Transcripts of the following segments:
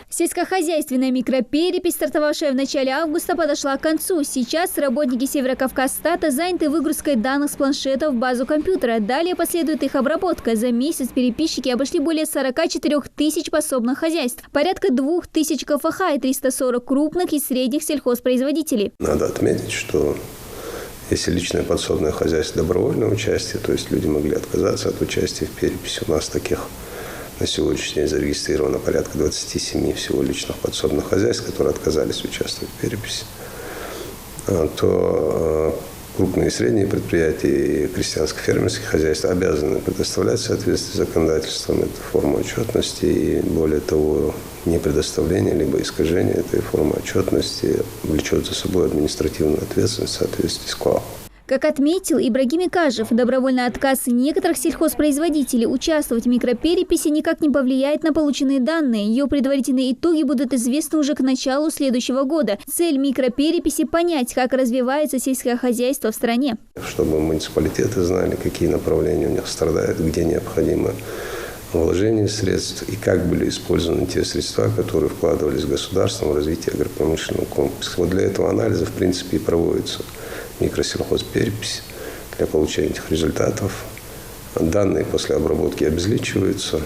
Сельскохозяйственная микроперепись, стартовавшая в начале августа, подошла к концу. Сейчас работники Северокавказстата заняты выгрузкой данных с планшетов в базу компьютера. Далее последует их обработка. За месяц переписчики обошли более 44 тысяч пособных хозяйств, порядка 2000 КФХ и 340 крупных и средних сельхозпроизводителей. Надо отметить, что если личное подсобное хозяйство добровольное участие, то есть люди могли отказаться от участия в переписи. У нас таких на сегодняшний день зарегистрировано порядка 27 всего личных подсобных хозяйств, которые отказались участвовать в переписи, то крупные и средние предприятия и крестьянско-фермерские хозяйства обязаны предоставлять в соответствии с законодательством эту форму отчетности. И более того, непредоставление либо искажение этой формы отчетности влечет за собой административную ответственность в соответствии с КОАП. Как отметил Ибрагим Икажев, добровольный отказ некоторых сельхозпроизводителей участвовать в микропереписи никак не повлияет на полученные данные. Ее предварительные итоги будут известны уже к началу следующего года. Цель микропереписи – понять, как развивается сельское хозяйство в стране. Чтобы муниципалитеты знали, какие направления у них страдают, где необходимо вложение средств и как были использованы те средства, которые вкладывались государством в развитие агропромышленного комплекса. Вот для этого анализа, в принципе, и проводится микросельхозперепись для получения этих результатов. Данные после обработки обезличиваются.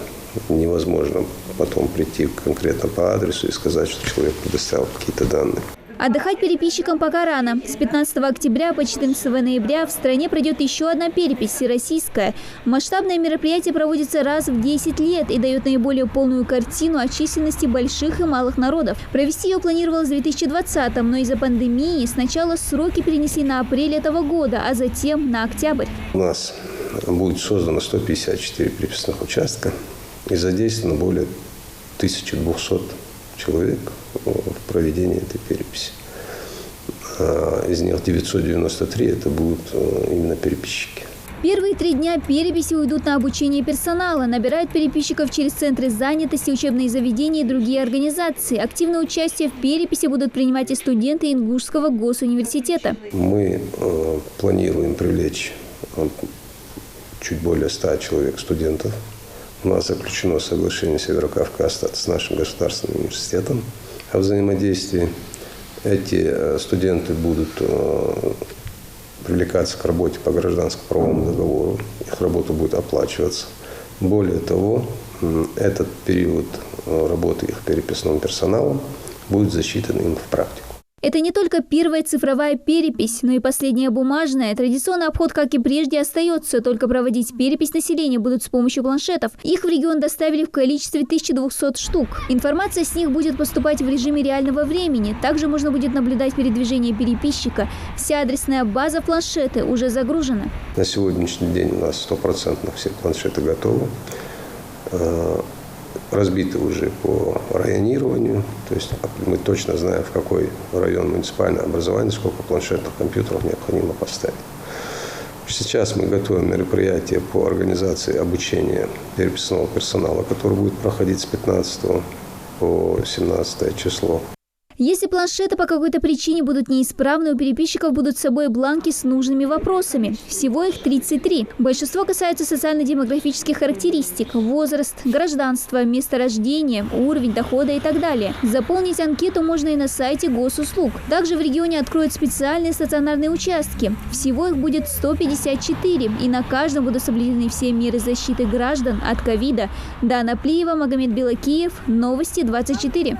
Невозможно потом прийти конкретно по адресу и сказать, что человек предоставил какие-то данные. Отдыхать переписчикам пока рано. С 15 октября по 14 ноября в стране пройдет еще одна перепись – всероссийская. Масштабное мероприятие проводится раз в 10 лет и дает наиболее полную картину о численности больших и малых народов. Провести ее планировалось в 2020-м, но из-за пандемии сначала сроки перенесли на апрель этого года, а затем на октябрь. У нас будет создано 154 переписных участка и задействовано более 1200 человек в проведении этой переписи. Из них 993 это будут именно переписчики. Первые 3 дня переписи уйдут на обучение персонала. Набирают переписчиков через центры занятости, учебные заведения и другие организации. Активное участие в переписи будут принимать и студенты Ингушского госуниверситета. Мы планируем привлечь чуть более 100 человек студентов. У нас заключено соглашение Северокавказстата с нашим государственным университетом о взаимодействии. Эти студенты будут привлекаться к работе по гражданско-правовому договору. Их работа будет оплачиваться. Более того, этот период работы их переписным персоналом будет засчитан им в практику. Это не только первая цифровая перепись, но и последняя бумажная. Традиционный обход, как и прежде, остается. Только проводить перепись населения будут с помощью планшетов. Их в регион доставили в количестве 1200 штук. Информация с них будет поступать в режиме реального времени. Также можно будет наблюдать передвижение переписчика. Вся адресная база планшеты уже загружена. На сегодняшний день у нас 100% все планшеты готовы. Разбиты уже по районированию, то есть мы точно знаем, в какой район муниципального образования, сколько планшетных компьютеров необходимо поставить. Сейчас мы готовим мероприятие по организации обучения переписного персонала, который будет проходить с 15 по 17 число. Если планшеты по какой-то причине будут неисправны, у переписчиков будут с собой бланки с нужными вопросами. Всего их 33. Большинство касается социально-демографических характеристик – возраст, гражданство, место рождения, уровень дохода и так далее. Заполнить анкету можно и на сайте госуслуг. Также в регионе откроют специальные стационарные участки. Всего их будет 154, и на каждом будут соблюдены все меры защиты граждан от ковида. Дана Плиева, Магомед Белакиев, Новости 24.